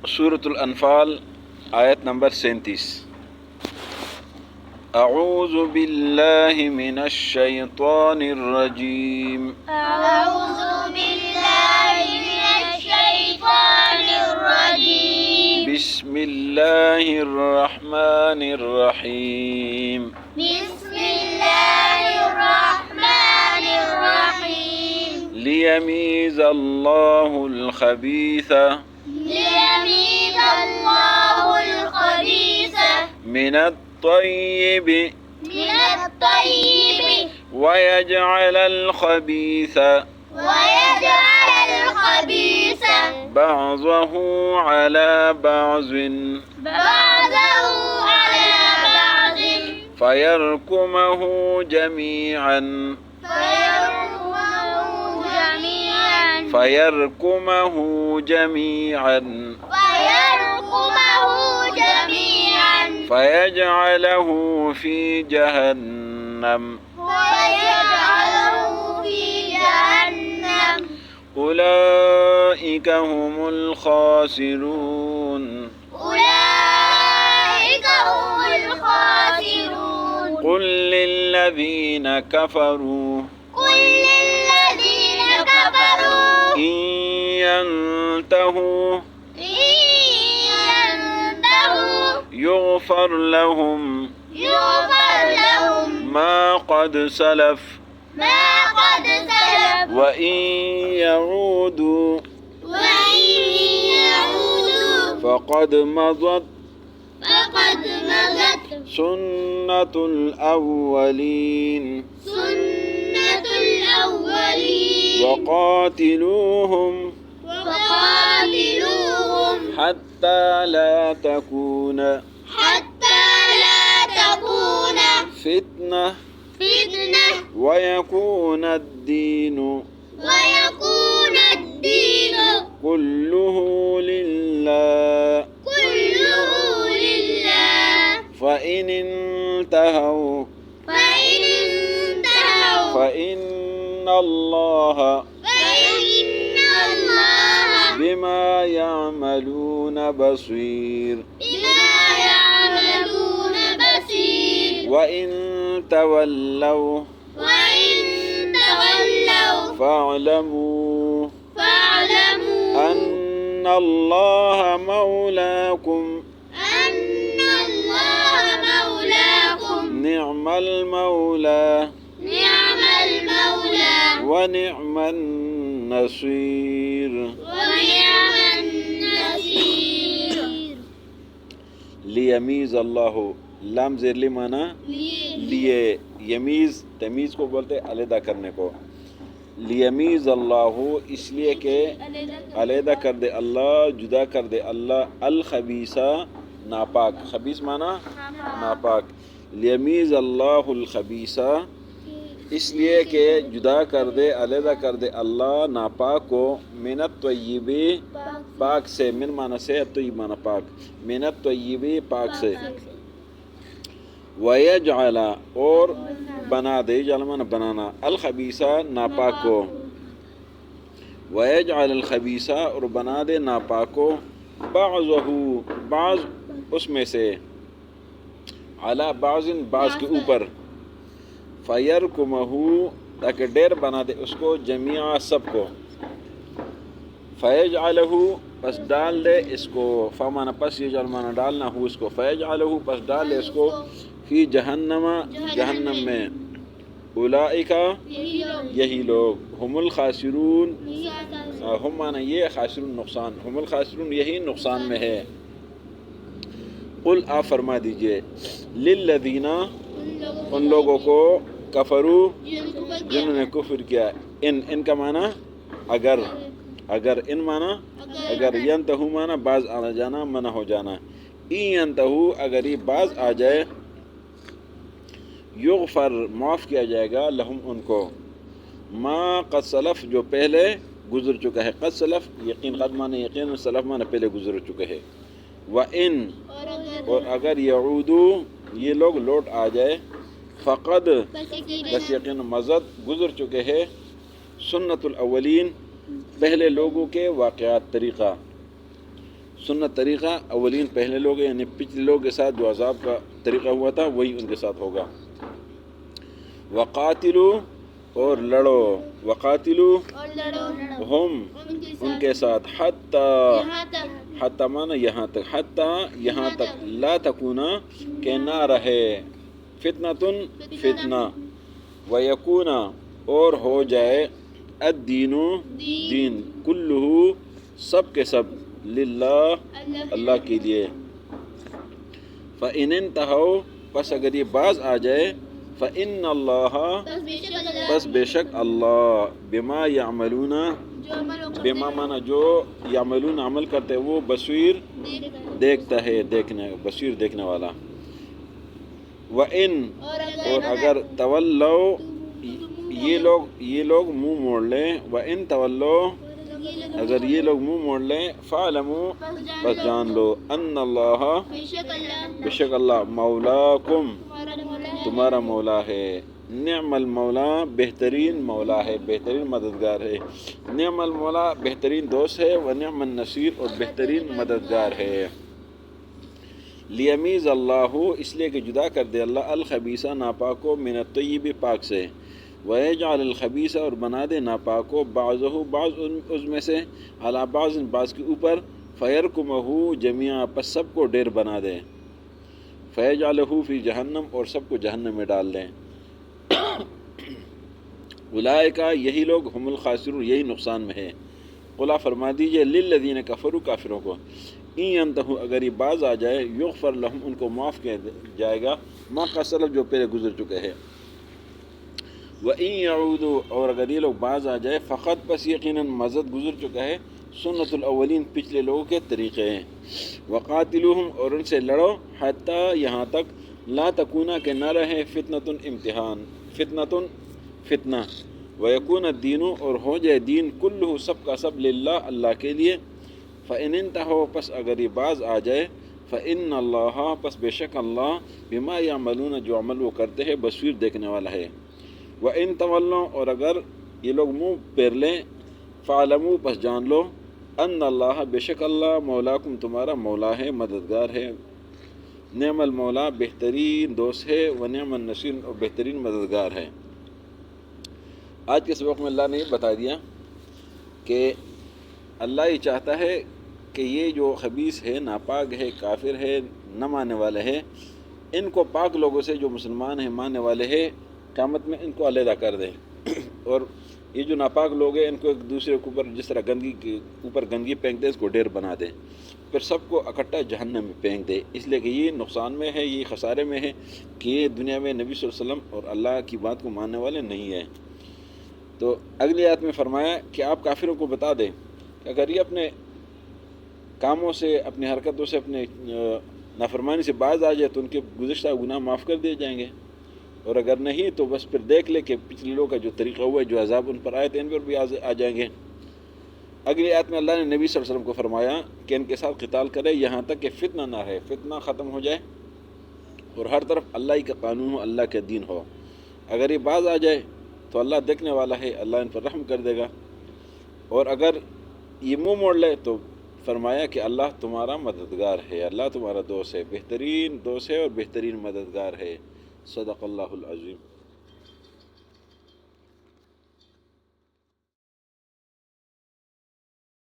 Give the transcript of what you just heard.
سورة الانفال آیت نمبر 37. اعوذ باللہ من الشیطان الرجیم أعوذ بالله من الشيطان الرجيم. بسم اللہ الرحمن الرحیم بسم الله الرحمن الرحيم. لیمیز اللہ الخبیث ليميز الله الخبيث من الطیب من الطيب ويجعل الخبيث ويجعل الخبيث بعضه على بعض بعضه على بعض فيركمه جميعا فيركمه جميعا فيجعله في جهنم أولئك هم الخاسرون. أولئك هم الخاسرون. قل للذين كفروا قل للذين كفروا إن ينتهوا إن ينتهوا يغفر لهم ما قد سلف ما قد سلف وإن يعودوا وإن يعودوا فقد مضت فقد مضت سنة الأولين سنة الأولين. وقاتلوهم وقاتلوهم حتى لا تكون فتنة ويكون الدين كله لله. فإن انتهوا فإن الله بما يعملون بصير. وإن تولوا فاعلموا أن الله مولاكم نعم المولى ونعم النصير. لیمیز اللہ لام زیر لی مانا لیے، یمیز تمیز کو بولتے علیحدہ کرنے کو. لیمیز اللہ اس لیے کہ علیحدہ کر دے اللہ، جدا کر دے اللہ، الخبیثہ ناپاک، خبیث مانا ناپاک. لیمیز اللہ الخبیثہ اس لیے کہ جدا کر دے، علیحدہ کر دے اللہ ناپاک کو، من الطیب پاک سے، من مانا سے، الطیب مانا پاک، من الطیب پاک سے. وَيَجْعَلَ اور بنا دے، جعل مانا بنانا، الخبیثہ ناپاک کو. وَيَجْعَلَ الخبیثہ اور بنا دے ناپاک کو، بعضہ بعض اس میں سے، علی بعض بعض کے اوپر، فَيَرْكُمَهُ تاکہ ڈیر بنا دے اس کو، جمیعا سب کو. فَيَجْعَلَهُ پس ڈال دے اس کو، فَمَانَ پس یہ جعل مانا ڈالنا ہو اس کو، فَيَجْعَلَهُ پس ڈال دے اس کو، فی جہنم جہنم میں. اولئک یہی لوگ، ہم الخاسرون ہم مانا یہ، خاسرون نقصان، ہم الخاسرون یہی نقصان میں ہے. قل آپ فرما دیجئے، للذین ان لوگوں کو، کفرو جنہوں نے کفر کیا، ان کا مانا اگر، ان مانا اگر، ینتہو مانا باز آنا جانا، منع ہو جانا. این ینتہو اگر یہ باز آ جائے، یغفر معاف کیا جائے گا، لہم ان کو، ما قد سلف جو پہلے گزر چکا ہے. قد سلف یقین، قد مانا یقین، سلف مانا پہلے گزر چکے ہے. وَإِن اور اگر یعودو یہ لوگ لوٹ آ جائے، فقد بس یقین مزد گزر چکے ہیں، سنت الاولین پہلے لوگوں کے واقعات طریقہ، سنت طریقہ اولین پہلے لوگ یعنی پچھلے لوگ کے ساتھ جو عذاب کا طریقہ ہوا تھا وہی ان کے ساتھ ہوگا۔ وقاتلو اور لڑو، وقاتلو اور لڑو ہم ان کے ساتھ، یہاں تک حتی مانا یہاں تک، حتی یہاں تک، لا تکونا کہ نہ رہے، فتنتن فتنہ، ویکونا اور ہو جائے، الدین دین، کلہ سب کے سب، للہ اللہ کے لیے۔ فَإِنِ انْتَهَوْا پس اگر یہ باز آ جائے، فَإِنَّ اللَّهَ پس بے شک اللہ، بما یعملون بما مانا جو یعملون عمل کرتے وہ بصیر دیکھتا ہے، دیکھنے بصیر دیکھنے والا۔ وَإِن اور اگر تولوا یہ لوگ منہ موڑ لیں، وَإِن تولوا اگر یہ لوگ منہ موڑ لیں، فَاعْلَمُوا بس جان لو، ان اللہ بے شک اللہ، مولاکم تمہارا مولا ہے، نعم المولا بہترین مولا ہے، بہترین مددگار ہے، نعم المولا بہترین دوست ہے، و نعم النصیر اور بہترین مددگار ہے۔ لیمیز اللہ اس لیے کہ جدا کر دے اللہ الخبیث ناپاک کو من الطیب پاک سے، ویجعل الخبیث اور بنا دے ناپاک کو بعضہ بعض اس میں سے علی بعض بعض کے اوپر، فیرکمہ جمیعا پس سب کو ڈیر بنا دے، فیجعلہ فی جہنم اور سب کو جہنم میں ڈال دیں۔ اولئکا یہی لوگ ہم الخاسرون یہی نقصان میں ہے۔ قل فرما دیجئے للذین کفروا کافروں کو، ان ینتہوا اگر یہ باز آ جائے، یغفر لہم ان کو معاف کیا جائے گا، ما قد سلف جو پہلے گزر چکے ہیں، وَإِن يَعُودُوا اور اگر یہ لوگ باز آ جائے، فقط بس یقیناً مزد گزر چکا ہے سنت الاولین پچھلے لوگوں کے طریقے ہیں۔ وقاتلوہم اور ان سے لڑو، حتیٰ یہاں تک، لا تکونا کہ نہ رہے، فتنۃ امتحان، فتنۃ فتنہ، ویکون الدین اور ہو جائے دین کلہ سب کا سب، للہ اللہ کے لیے۔ فإن انتہوا پس اگر یہ باز آ جائے، فإن اللہ پس بے شک اللہ، بما یعملون جو عمل وہ کرتے ہیں بصیر دیکھنے والا ہے۔ وَإِن تولوا اور اگر یہ لوگ منہ پھیر لیں، فَاعْلَمُوا پس جان لو، ان اللہ بے شک اللہ، مولاکم تمہارا مولا ہے، مددگار ہے، نعم المولا بہترین دوست ہے، و نعم النصیر اور بہترین مددگار ہے۔ آج کے سبق میں اللہ نے یہ بتا دیا کہ اللہ یہ چاہتا ہے کہ یہ جو خبیث ہے، ناپاک ہے، کافر ہے، نہ ماننے والے ہیں، ان کو پاک لوگوں سے جو مسلمان ہیں، ماننے والے ہیں، قیامت میں ان کو علیحدہ کر دیں، اور یہ جو ناپاک لوگ ہیں ان کو ایک دوسرے کے اوپر جس طرح گندگی کے اوپر گندگی پھینک دے، اس کو ڈھیر بنا دیں، پھر سب کو اکٹھا جہنم میں پھینک دے۔ اس لیے کہ یہ نقصان میں ہے، یہ خسارے میں ہے کہ یہ دنیا میں نبی صلی اللہ علیہ وسلم اور اللہ کی بات کو ماننے والے نہیں ہیں۔ تو اگلی آیت میں فرمایا کہ آپ کافروں کو بتا دیں کہ اگر یہ اپنے کاموں سے، اپنی حرکتوں سے، اپنے نافرمانی سے باز آ جائے تو ان کے گزشتہ گناہ معاف کر دیے جائیں گے، اور اگر نہیں تو بس پھر دیکھ لے کہ پچھلے لوگوں کا جو طریقہ ہوا ہے، جو عذاب ان پر آئے تھے ان پر بھی آ جائیں گے۔ اگلی آیت میں اللہ نے نبی صلی اللہ علیہ وسلم کو فرمایا کہ ان کے ساتھ قتال کرے یہاں تک کہ فتنہ نہ رہے، فتنہ ختم ہو جائے اور ہر طرف اللہ ہی کا قانون ہو، اللہ کا دین ہو۔ اگر یہ باز آ جائے تو اللہ دیکھنے والا ہے، اللہ ان پر رحم کر دے گا، اور اگر یہ منہ موڑ لے تو فرمایا کہ اللہ تمہارا مددگار ہے، اللہ تمہارا دوست ہے، بہترین دوست ہے اور بہترین مددگار ہے۔ صدق اللہ العظیم۔